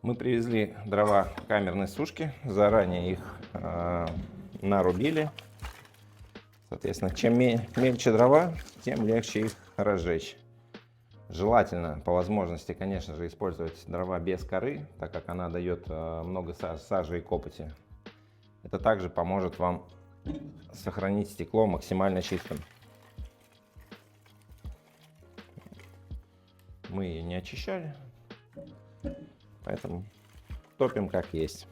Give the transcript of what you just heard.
Мы привезли дрова камерной сушки, заранее их нарубили. Соответственно, чем мельче дрова, тем легче их разжечь. Желательно, по возможности, конечно же, использовать дрова без коры, так как она дает много сажи и копоти. Это также поможет вам сохранить стекло максимально чистым. Мы ее не очищали, поэтому топим как есть.